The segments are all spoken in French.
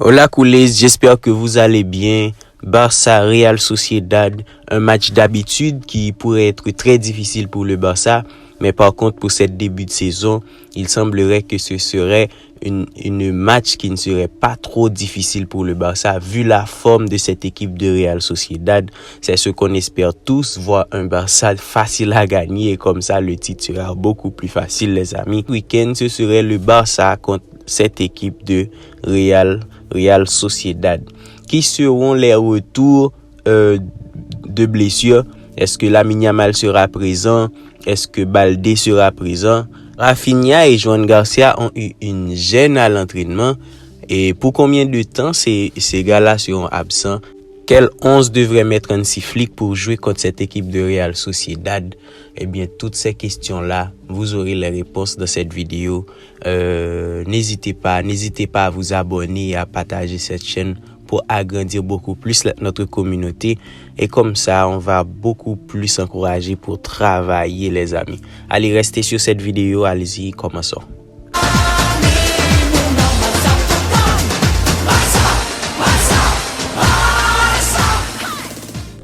Hola coulés, j'espère que vous allez bien. Barça Real Sociedad, un match d'habitude qui pourrait être très difficile pour le Barça, mais par contre pour cette début de saison, il semblerait que ce serait une match qui ne serait pas trop difficile pour le Barça vu la forme de cette équipe de Real Sociedad. C'est ce qu'on espère tous, voir un Barça facile à gagner et comme ça le titre sera beaucoup plus facile les amis. Le week-end, ce serait le Barça contre cette équipe de Real Sociedad. Qui seront les retours de blessures? Est-ce que Lamine Yamal sera présent? Est-ce que Baldé sera présent? Rafinha et Joan Garcia ont eu une gêne à l'entraînement. Et pour combien de temps ces gars-là seront absents? Quel 11 devrait mettre Hansi Flick pour jouer contre cette équipe de Real Sociedad? Eh bien, toutes ces questions-là, vous aurez les réponses dans cette vidéo. N'hésitez pas à vous abonner et à partager cette chaîne pour agrandir beaucoup plus notre communauté. Et comme ça, on va beaucoup plus s'encourager pour travailler, les amis. Allez, restez sur cette vidéo. Allez-y, commençons.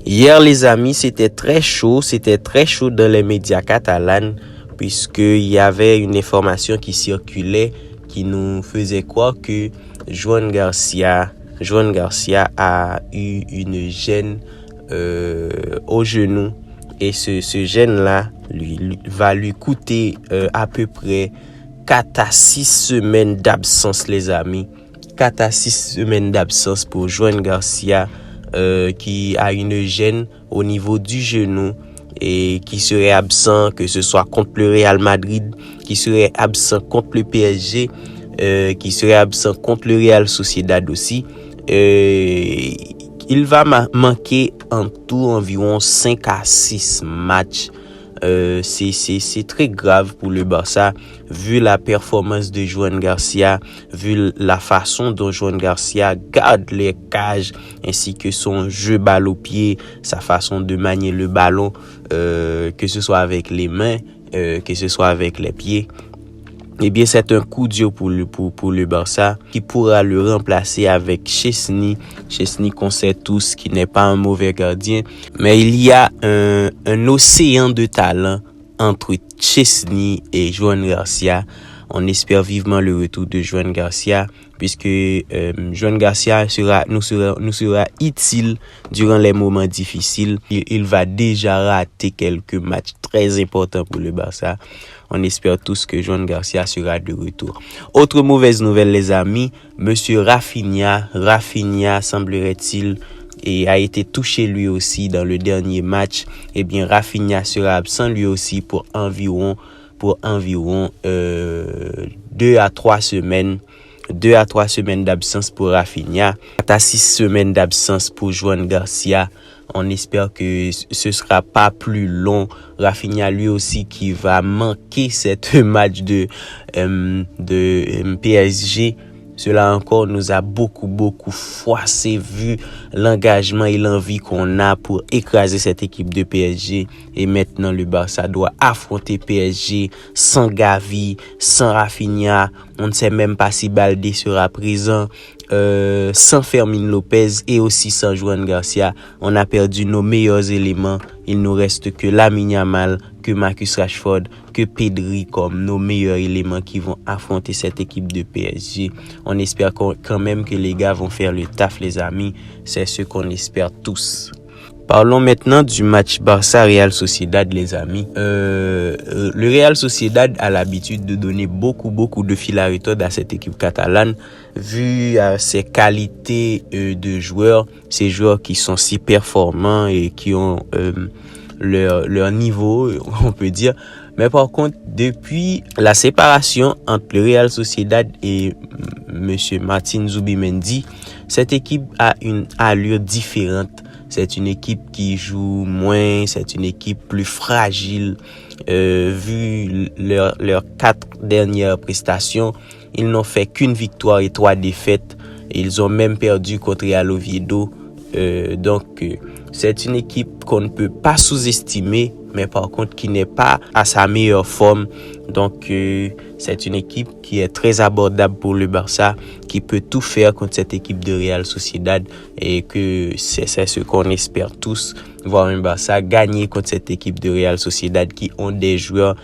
Hier, les amis, c'était très chaud dans les médias catalans, puisqu'il y avait une information qui circulait, qui nous faisait croire que Joan Garcia a eu une gêne au genou. Et ce gêne-là va lui coûter à peu près 4 à 6 semaines d'absence, les amis. 4 à 6 semaines d'absence pour Joan Garcia, qui a une gêne au niveau du genou et qui serait absent, que ce soit contre le Real Madrid, qui serait absent contre le PSG, qui serait absent contre le Real Sociedad aussi. Il va manquer en tout environ 5 à 6 matchs. C'est très grave pour le Barça, vu la performance de Joan Garcia, vu la façon dont Joan Garcia garde les cages, ainsi que son jeu balle au pied, sa façon de manier le ballon, que ce soit avec les mains, que ce soit avec les pieds. Eh bien, c'est un coup dur pour le Barça, qui pourra le remplacer avec Szczesny. Szczesny qu'on sait tous qui n'est pas un mauvais gardien, mais il y a un océan de talent entre Szczesny et Joan Garcia. On espère vivement le retour de Joan Garcia, puisque Joan Garcia nous sera utile durant les moments difficiles. Il va déjà rater quelques matchs très importants pour le Barça. On espère tous que Joan Garcia sera de retour. Autre mauvaise nouvelle, les amis, monsieur Rafinha semblerait-il, et a été touché lui aussi dans le dernier match. Eh bien, Rafinha sera absent lui aussi pour environ 2 à 3 semaines. 2 à 3 semaines d'absence pour Rafinha, 4 à 6 semaines d'absence pour Joan Garcia. On espère que ce sera pas plus long. Rafinha lui aussi qui va manquer cette match de PSG. Cela encore nous a beaucoup froissé vu l'engagement et l'envie qu'on a pour écraser cette équipe de PSG. Et maintenant le Barça doit affronter PSG sans Gavi, sans Rafinha. On ne sait même pas si Baldé sera présent, sans Fermin Lopez et aussi sans Joan Garcia. On a perdu nos meilleurs éléments. Il nous reste que Lamine Yamal, que Marcus Rashford, que Pedri comme nos meilleurs éléments qui vont affronter cette équipe de PSG. On espère quand même que les gars vont faire le taf, les amis. C'est ce qu'on espère tous. Parlons maintenant du match Barça-Real Sociedad, les amis. Le Real Sociedad a l'habitude de donner beaucoup de fil à retordre à cette équipe catalane, vu ses qualités de joueurs, ces joueurs qui sont si performants et qui ont leur niveau, on peut dire. Mais par contre, depuis la séparation entre le Real Sociedad et monsieur Martin Zubimendi, cette équipe a une allure différente. C'est une équipe qui joue moins, c'est une équipe plus fragile. Vu leurs 4 dernières prestations, ils n'ont fait qu'une victoire et 3 défaites. Ils ont même perdu contre Real Oviedo. Donc, c'est une équipe qu'on ne peut pas sous-estimer, mais par contre qui n'est pas à sa meilleure forme. Donc c'est une équipe qui est très abordable pour le Barça, qui peut tout faire contre cette équipe de Real Sociedad, et que c'est ce qu'on espère tous, voir un Barça gagner contre cette équipe de Real Sociedad qui ont des joueurs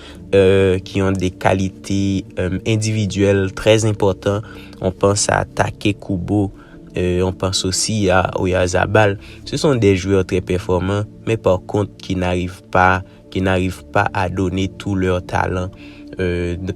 qui ont des qualités individuelles très importantes. On pense à Take Kubo, on pense aussi à Oyarzabal. Ce sont des joueurs très performants, mais par contre qui n'arrivent pas à donner tout leur talent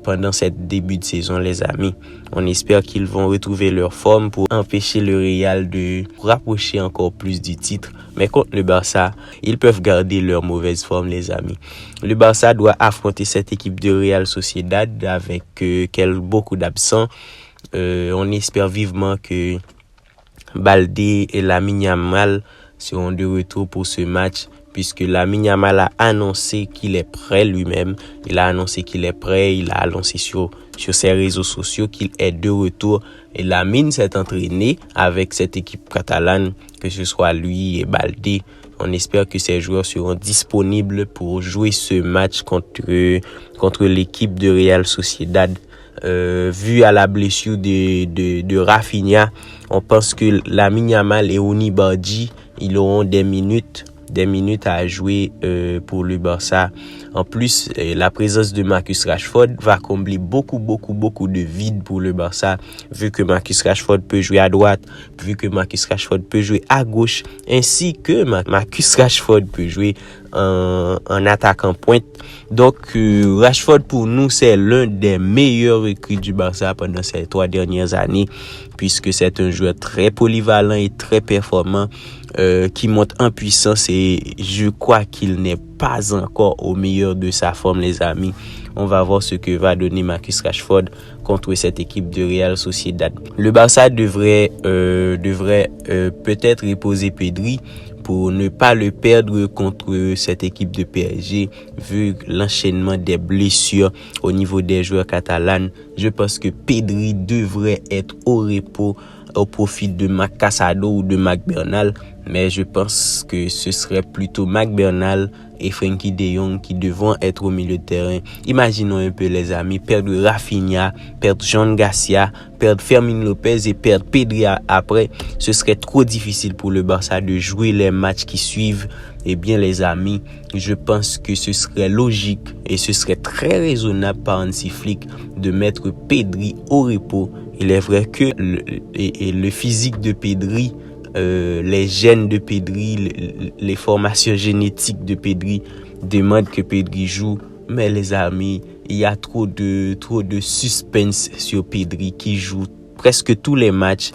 pendant cette début de saison, les amis. On espère qu'ils vont retrouver leur forme pour empêcher le Real de rapprocher encore plus du titre. Mais contre le Barça, ils peuvent garder leur mauvaise forme, les amis. Le Barça doit affronter cette équipe de Real Sociedad avec beaucoup d'absents. On espère vivement que Baldé et Lamine Yamal seront de retour pour ce match, puisque Lamine Yamal a annoncé qu'il est prêt lui-même. Il a annoncé qu'il est prêt, il a annoncé sur ses réseaux sociaux qu'il est de retour. Et Lamine s'est entraîné avec cette équipe catalane, que ce soit lui et Baldé. On espère que ces joueurs seront disponibles pour jouer ce match contre l'équipe de Real Sociedad. Vu à la blessure de Rafinha, on pense que Lamine Yamal et Oni Badji, ils auront des minutes à jouer pour le Barça. En plus, la présence de Marcus Rashford va combler beaucoup de vide pour le Barça, vu que Marcus Rashford peut jouer à droite, vu que Marcus Rashford peut jouer à gauche, ainsi que Marcus Rashford peut jouer en attaquant pointe. Donc Rashford pour nous c'est l'un des meilleurs recrues du Barça pendant ces 3 dernières années, puisque c'est un joueur très polyvalent et très performant, qui monte en puissance, et je crois qu'il n'est pas encore au meilleur de sa forme, les amis. On va voir ce que va donner Marcus Rashford contre cette équipe de Real Sociedad. Le Barça devrait peut-être reposer Pedri pour ne pas le perdre contre cette équipe de PSG, vu l'enchaînement des blessures au niveau des joueurs catalans. Je pense que Pedri devrait être au repos au profit de Marc Casado ou de Marc Bernal, mais je pense que ce serait plutôt Marc Bernal et Frenkie de Jong qui devront être au milieu de terrain. Imaginons un peu, les amis, perdre Rafinha, perdre Jean Garcia, perdre Fermin Lopez et perdre Pedri après. Ce serait trop difficile pour le Barça de jouer les matchs qui suivent. Eh bien, les amis, je pense que ce serait logique et ce serait très raisonnable par Hansi Flick de mettre Pedri au repos. Il est vrai que le physique de Pedri, les gènes de Pedri, les formations génétiques de Pedri demandent que Pedri joue. Mais les amis, il y a trop de suspense sur Pedri qui joue presque tous les matchs.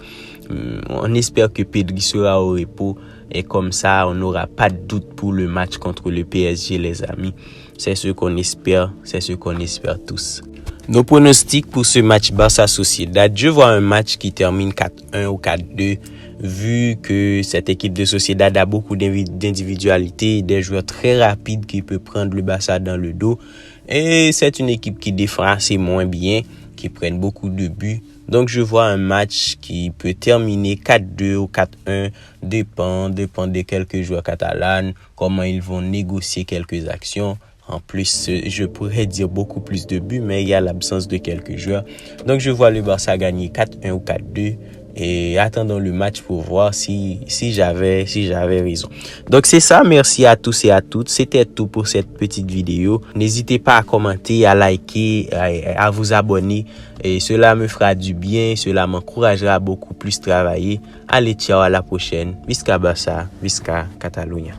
On espère que Pedri sera au repos. Et comme ça, on n'aura pas de doute pour le match contre le PSG, les amis. C'est ce qu'on espère tous. Nos pronostics pour ce match Barça-Sociedad, je vois un match qui termine 4-1 ou 4-2, vu que cette équipe de Sociedad a beaucoup d'individualité, des joueurs très rapides qui peuvent prendre le Barça dans le dos. Et c'est une équipe qui défend assez moins bien, qui prennent beaucoup de buts. Donc je vois un match qui peut terminer 4-2 ou 4-1, dépend de quelques joueurs catalans, comment ils vont négocier quelques actions. En plus, je pourrais dire beaucoup plus de buts, mais il y a l'absence de quelques joueurs. Donc je vois le Barça gagner 4-1 ou 4-2. Et attendons le match pour voir si j'avais raison. Donc c'est ça, merci à tous et à toutes. C'était tout pour cette petite vidéo. N'hésitez pas à commenter, à liker, à vous abonner. Et cela me fera du bien, cela m'encouragera à beaucoup plus travailler. Allez, ciao, à la prochaine. Visca Barça, Visca Catalunya.